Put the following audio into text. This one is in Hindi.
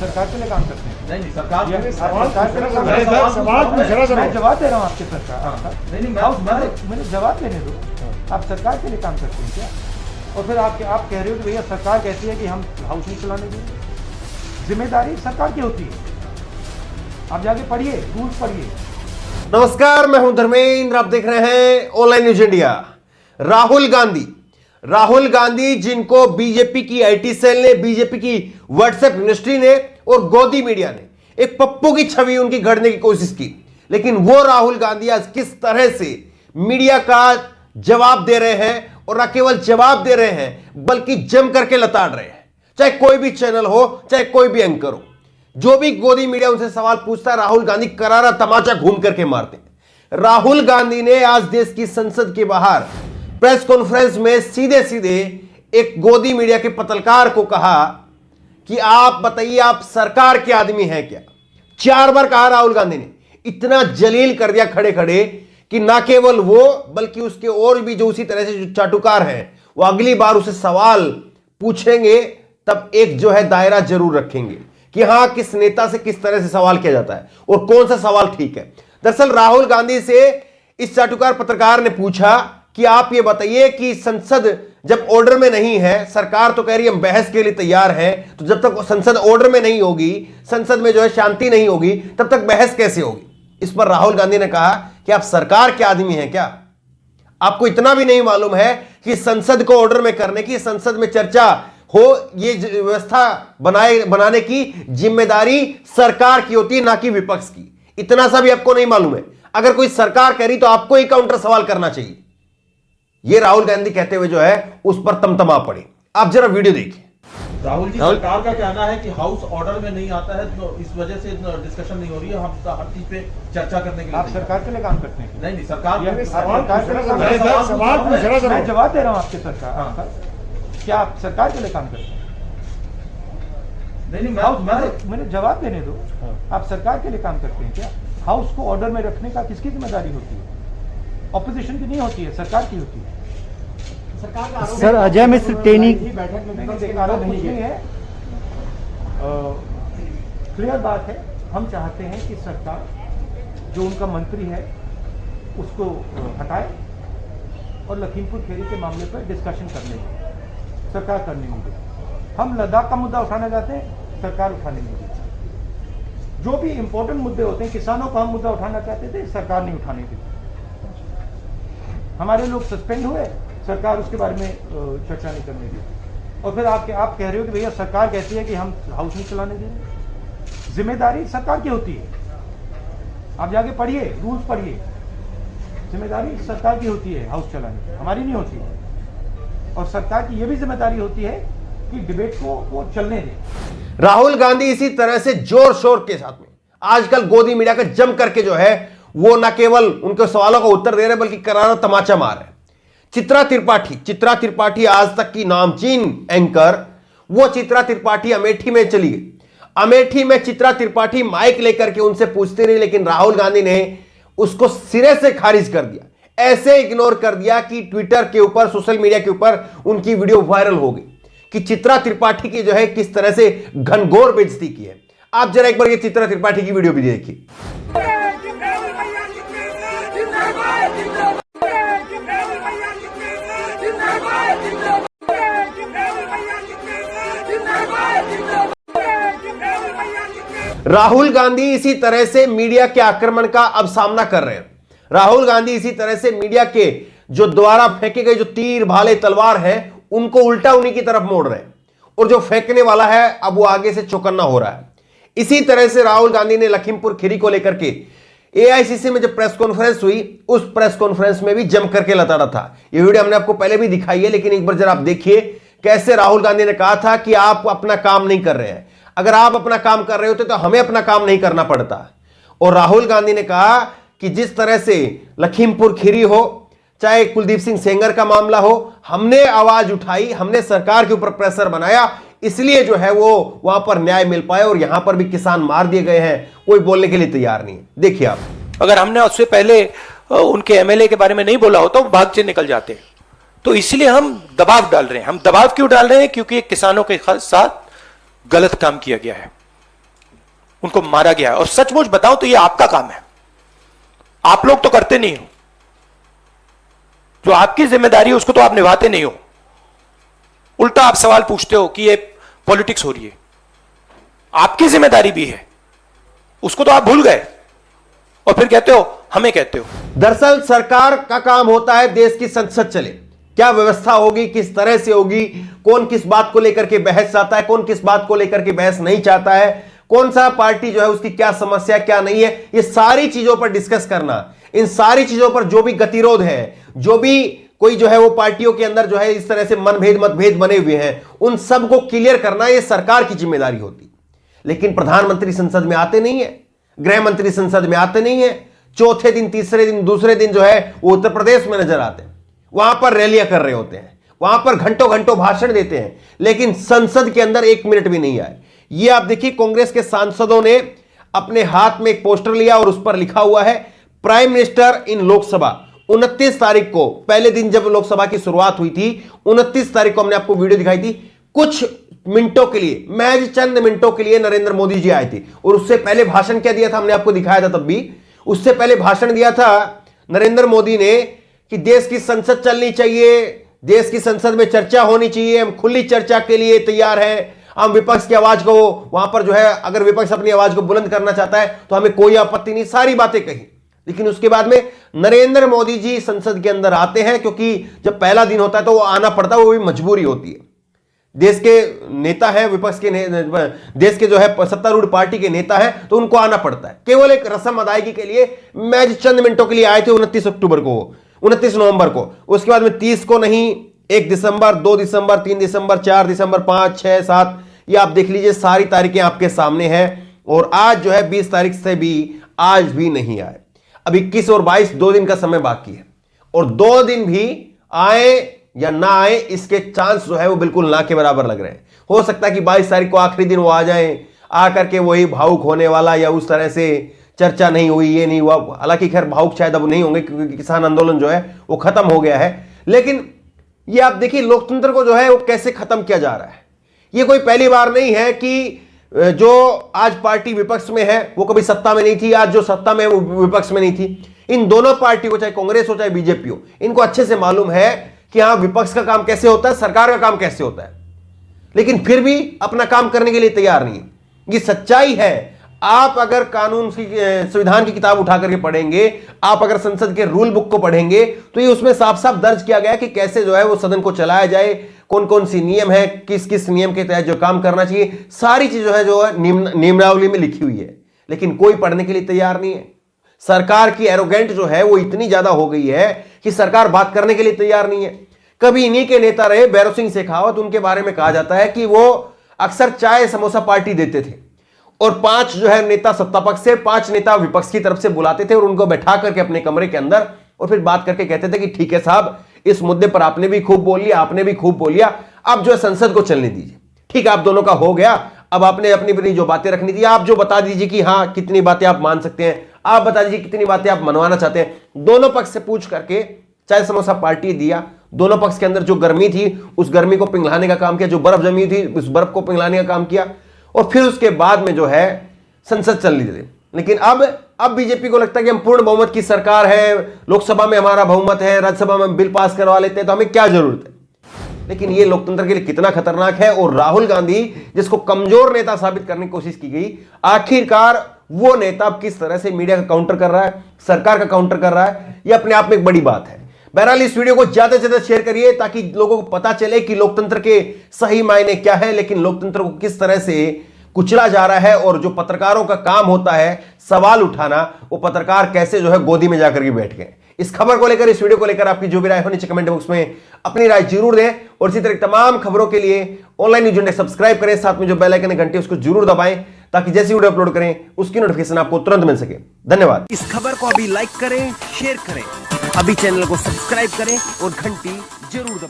सरकार के लिए काम करते हैं? नहीं सरकार मैं नहीं जवाब दे रहा हूँ आपके सरकार। नहीं मुझे जवाब देने दो। आप सरकार के लिए काम करते हैं क्या? और फिर आप कह रहे हो कि भैया सरकार कहती है कि हम हाउस नहीं चलाने देंगे। जिम्मेदारी सरकार की होती है। आप जाके पढ़िए, रूल्स पढ़िए। नमस्कार, मैं हूं धर्मेंद्र। आप देख रहे हैं online news India. Rahul Gandhi जिनको बीजेपी की आईटी सेल ने, बीजेपी की व्हाट्सएप यूनिवर्सिटी ने और गोदी मीडिया ने एक पप्पू की छवि उनकी गढ़ने की कोशिश की, लेकिन वो राहुल गांधी आज किस तरह से मीडिया का जवाब दे रहे हैं, और न केवल जवाब दे रहे हैं बल्कि जम करके लताड़ रहे हैं। चाहे कोई भी चैनल हो, चाहे कोई भी एंकर हो, जो भी गोदी मीडिया उनसे सवाल पूछता है, राहुल गांधी करारा तमाचा घूम करके मारते हैं। राहुल गांधी ने आज देश की संसद के बाहर प्रेस कॉन्फ्रेंस में सीधे सीधे एक गोदी मीडिया के पत्रकार को कहा कि आप बताइए, आप सरकार के आदमी हैं क्या? 4 बार कहा राहुल गांधी ने। इतना जलील कर दिया खड़े खड़े कि ना केवल वो बल्कि उसके और भी जो उसी तरह से जो चाटुकार हैं, वो अगली बार उसे सवाल पूछेंगे तब एक जो है दायरा जरूर रखेंगे कि हां, किस नेता से किस तरह से सवाल किया जाता है और कौन सा सवाल ठीक है। दरअसल राहुल गांधी से इस चाटुकार पत्रकार ने पूछा कि आप ये बताइए कि संसद जब ऑर्डर में नहीं है, सरकार तो कह रही है हम बहस के लिए तैयार हैं, तो जब तक संसद ऑर्डर में नहीं होगी, संसद में जो है शांति नहीं होगी, तब तक बहस कैसे होगी? इस पर राहुल गांधी ने कहा कि आप सरकार के आदमी हैं क्या? आपको इतना भी नहीं मालूम है कि संसद को ऑर्डर में करने की, संसद में चर्चा हो, ये व्यवस्था बनाने की जिम्मेदारी सरकार की होती है, ना कि विपक्ष की। इतना सा भी आपको नहीं मालूम है? अगर कोई सरकार कह रही तो आपको ही काउंटर सवाल करना चाहिए। ये राहुल गांधी कहते हुए जो है उस पर तमतमा पड़े। आप जरा वीडियो देखिए। राहुल जी, सरकार का कहना है कि हाउस ऑर्डर में नहीं आता है, तो इस वजह से डिस्कशन नहीं हो रही है। हम हर चीज पे चर्चा करने के लिए आप सरकार के लिए काम करते हैं? नहीं सरकार मैं जवाब दे रहा हूँ आपके सरकार। क्या आप सरकार के लिए काम करते हैं? नहीं मैंने जवाब देने दो। आप सरकार के लिए काम करते हैं क्या? हाउस को ऑर्डर में रखने का किसकी जिम्मेदारी होती है? ऑपोजिशन की नहीं होती है, सरकार की होती है। सर, अजय मिश्र टेनी बैठक में नहीं है। क्लियर बात है, हम चाहते हैं कि सरकार जो उनका मंत्री है उसको हटाए और लखीमपुर खीरी के मामले पर डिस्कशन करने दें, सरकार करने नहीं दे। हम लद्दाख का मुद्दा उठाना चाहते हैं, सरकार उठाने नहीं देती। जो भी इंपॉर्टेंट मुद्दे होते हैं, किसानों का हम मुद्दा उठाना चाहते थे, सरकार नहीं उठाने देती। हमारे लोग सस्पेंड हुए, सरकार उसके बारे में चर्चा नहीं करने दी। और फिर आप कह रहे हो कि भैया सरकार कहती है कि हम हाउस नहीं चलाने देंगे। जिम्मेदारी सरकार की होती है। आप जाके पढ़िए, रूल्स पढ़िए। जिम्मेदारी सरकार की होती है हाउस चलाने की, हमारी नहीं होती है। और सरकार की यह भी जिम्मेदारी होती है कि डिबेट को वो चलने दें। राहुल गांधी इसी तरह से जोर शोर के साथ में आजकल गोदी मीडिया का जम करके जो है वो न केवल उनके सवालों का उत्तर दे रहे बल्कि करारा तमाचा मार रहे। चित्रा त्रिपाठी आज तक की नामचीन एंकर, वो चित्रा त्रिपाठी अमेठी में चली गई। अमेठी में चित्रा त्रिपाठी माइक लेकर के उनसे पूछती रही, लेकिन राहुल गांधी ने उसको सिरे से खारिज कर दिया। ऐसे इग्नोर कर दिया कि ट्विटर के ऊपर, सोशल मीडिया के ऊपर उनकी वीडियो वायरल हो गई कि चित्रा त्रिपाठी की जो है किस तरह से घनघोर बेइज्जती की है। आप जरा एक बार ये चित्रा त्रिपाठी की वीडियो भी देखिए। राहुल गांधी इसी तरह से मीडिया के आक्रमण का अब सामना कर रहे हैं। राहुल गांधी इसी तरह से मीडिया के जो द्वारा फेंके गए जो तीर भाले तलवार हैं उनको उल्टा उन्हीं की तरफ मोड़ रहे हैं, और जो फेंकने वाला है अब वो आगे से चौकन्ना हो रहा है। इसी तरह से राहुल गांधी ने लखीमपुर खीरी को लेकर के एआईसीसी में जब प्रेस कॉन्फ्रेंस हुई, उस प्रेस कॉन्फ्रेंस में भी जम करके लताड़ा था। ये वीडियो हमने आपको पहले भी दिखाई है, लेकिन एक बार जरा आप देखिए कैसे राहुल गांधी ने कहा था कि आप अपना काम नहीं कर रहे हैं। अगर आप अपना काम कर रहे होते तो हमें अपना काम नहीं करना पड़ता। और राहुल गांधी ने कहा कि जिस तरह से लखीमपुर खीरी हो, चाहे कुलदीप सिंह सेंगर का मामला हो, हमने आवाज उठाई, हमने सरकार के ऊपर प्रेशर बनाया, इसलिए जो है वो वहां पर न्याय मिल पाया। और यहां पर भी किसान मार दिए गए हैं, कोई बोलने के लिए तैयार नहीं है। देखिए आप, अगर हमने उससे पहले उनके एमएलए के बारे में नहीं बोला होता, वो भाग से निकल जाते। तो इसलिए हम दबाव डाल रहे हैं। हम दबाव क्यों डाल रहे हैं? क्योंकि किसानों के साथ गलत काम किया गया है। उनको मारा गया है। और सचमुच बताऊं तो ये आपका काम है, आप लोग तो करते नहीं हो, जो आपकी जिम्मेदारी है उसको तो आप निभाते नहीं हो। उल्टा आप सवाल पूछते हो कि ये पॉलिटिक्स हो रही है, आपकी जिम्मेदारी भी है, उसको तो आप भूल गए और फिर कहते हो हमें कहते हो। दरअसल सरकार का काम होता है देश की संसद चले, क्या व्यवस्था होगी, किस तरह से होगी, कौन किस बात को लेकर के बहस चाहता है, कौन किस बात को लेकर के बहस नहीं चाहता है, कौन सा पार्टी जो है उसकी क्या समस्या क्या नहीं है, ये सारी चीजों पर डिस्कस करना, इन सारी चीजों पर जो भी गतिरोध है, जो भी कोई जो है वो पार्टियों के अंदर जो है इस तरह से मतभेद बने हुए हैं, उन सब को क्लियर करना ये सरकार की जिम्मेदारी होती। लेकिन प्रधानमंत्री संसद में आते नहीं है, गृह मंत्री संसद में आते नहीं है, चौथे दिन, तीसरे दिन, दूसरे दिन जो है वो उत्तर प्रदेश में नजर आते हैं, वहां पर रैलियां कर रहे होते हैं, वहां पर घंटों घंटों भाषण देते हैं, लेकिन संसद के अंदर 1 मिनट भी नहीं आए। ये आप देखिए, कांग्रेस के सांसदों ने अपने हाथ में एक पोस्टर लिया और उस पर लिखा हुआ है प्राइम मिनिस्टर इन लोकसभा। 29 तारीख को, पहले दिन जब लोकसभा की शुरुआत हुई थी, 29 तारीख को हमने आपको वीडियो दिखाई थी, कुछ मिनटों के लिए, महज चंद मिनटों के लिए नरेंद्र मोदी जी आए थे। और उससे पहले भाषण क्या दिया था, हमने आपको दिखाया था तब भी, उससे पहले भाषण दिया था नरेंद्र मोदी ने कि देश की संसद चलनी चाहिए, देश की संसद में चर्चा होनी चाहिए, हम खुली चर्चा के लिए तैयार हैं, हम विपक्ष की आवाज को वहां पर जो है, अगर विपक्ष अपनी आवाज को बुलंद करना चाहता है तो हमें कोई आपत्ति नहीं, सारी बातें कही। लेकिन उसके बाद में नरेंद्र मोदी जी संसद के अंदर आते हैं, क्योंकि जब पहला दिन होता है तो वो आना पड़ता है, वो भी मजबूरी होती है। देश के नेता है, विपक्ष के देश के जो है सत्तारूढ़ पार्टी के नेता है, तो उनको आना पड़ता है केवल एक रस्म अदायगी के लिए। महज चंद मिनटों के लिए आए थे 29 अक्टूबर को, 29 नवंबर को, उसके बाद में 30 को नहीं, 1 दिसंबर, 2 दिसंबर, 3 दिसंबर, 4 दिसंबर, 5, 6, 7, ये आप देख लीजिए, सारी तारीखें आपके सामने हैं। और आज जो है 20 तारीख से भी आज भी नहीं आए। अब 21 और 22 2 दिन का समय बाकी है, और 2 दिन भी आए या ना आए इसके चांस जो है वो बिल्कुल ना के बराबर लग रहे हैं। हो सकता है कि 22 तारीख को आखिरी दिन वो आ जाए, आकर के वही भावुक होने वाला या उस तरह से चर्चा नहीं हुई, ये नहीं हुआ। हालांकि खैर भावुक शायद अब नहीं होंगे, क्योंकि किसान आंदोलन जो है वो खत्म हो गया है। लेकिन ये आप देखिए लोकतंत्र को जो है वो कैसे खत्म किया जा रहा है। ये कोई पहली बार नहीं है कि जो आज पार्टी विपक्ष में है वो कभी सत्ता में नहीं थी, आज जो सत्ता में है वो विपक्ष में नहीं थी। इन दोनों पार्टियों को, चाहे कांग्रेस हो चाहे बीजेपी हो, इनको अच्छे से मालूम है कि हाँ विपक्ष का काम कैसे होता है, सरकार का काम कैसे होता है, लेकिन फिर भी अपना काम करने के लिए तैयार नहीं है। ये सच्चाई है। आप अगर कानून की, संविधान की किताब उठा करके पढ़ेंगे, आप अगर संसद के रूल बुक को पढ़ेंगे, तो ये उसमें साफ साफ दर्ज किया गया है कि कैसे जो है वो सदन को चलाया जाए, कौन कौन सी नियम है, किस किस नियम के तहत जो काम करना चाहिए, सारी चीज जो है नियमावली में लिखी हुई है। लेकिन कोई पढ़ने के लिए तैयार नहीं है। सरकार की एरोगेंट जो है वो इतनी ज्यादा हो गई है कि सरकार बात करने के लिए तैयार नहीं है। कभी इन्हीं के नेता रहे भैरव सिंह शेखावत, उनके बारे में कहा जाता है कि वो अक्सर चाय समोसा पार्टी देते थे, और 5 जो है नेता सत्ता पक्ष से, 5 नेता विपक्ष की तरफ से बुलाते थे और उनको बैठा करके अपने कमरे के अंदर, और फिर बात करके कहते थे कि ठीक है साहब, इस मुद्दे पर आपने भी खूब बोल लिया, आपने भी खूब बोल लिया, अब जो है संसद को चलने दीजिए, ठीक है आप दोनों का हो गया, अब आपने अपनी अपनी जो बातें रखनी थी आप जो बता दीजिए कि हाँ कितनी बातें आप मान सकते हैं, आप बता दीजिए कितनी बातें आप मनवाना चाहते हैं। दोनों पक्ष से पूछ करके चाय समोसा पार्टी दिया, दोनों पक्ष के अंदर जो गर्मी थी उस गर्मी को पिघलाने का काम किया, जो बर्फ जमी थी उस बर्फ को पिघलाने का काम किया, और फिर उसके बाद में जो है संसद चलने दे। लेकिन अब बीजेपी को लगता है कि हम पूर्ण बहुमत की सरकार है, लोकसभा में हमारा बहुमत है, राज्यसभा में बिल पास करवा लेते हैं, तो हमें क्या जरूरत है। लेकिन ये लोकतंत्र के लिए कितना खतरनाक है। और राहुल गांधी जिसको कमजोर नेता साबित करने की कोशिश की गई, आखिरकार वो नेता अब किस तरह से मीडिया का काउंटर कर रहा है, सरकार का काउंटर कर रहा है, यह अपने आप में एक बड़ी बात है। बहरहाल इस वीडियो को ज्यादा से ज्यादा शेयर करिए ताकि लोगों को पता चले कि लोकतंत्र के सही मायने क्या है, लेकिन लोकतंत्र को किस तरह से कुचला जा रहा है। और जो पत्रकारों का काम होता है सवाल उठाना, वो पत्रकार कैसे जो है गोदी में जाकर के बैठ गए। इस खबर को लेकर, इस वीडियो को लेकर आपकी जो भी राय हो नीचे कमेंट बॉक्स में अपनी राय जरूर दें। और इसी तरह तमाम खबरों के लिए ऑनलाइन न्यूज इंडेक्स सब्सक्राइब करें, साथ में जो बेल आइकन घंटी उसको जरूर दबाएं ताकि जैसी वीडियो अपलोड करें उसकी नोटिफिकेशन आपको तुरंत मिल सके। धन्यवाद। इस खबर को अभी लाइक करें, शेयर करें, अभी चैनल को सब्सक्राइब करें और घंटी जरूर दबाएं।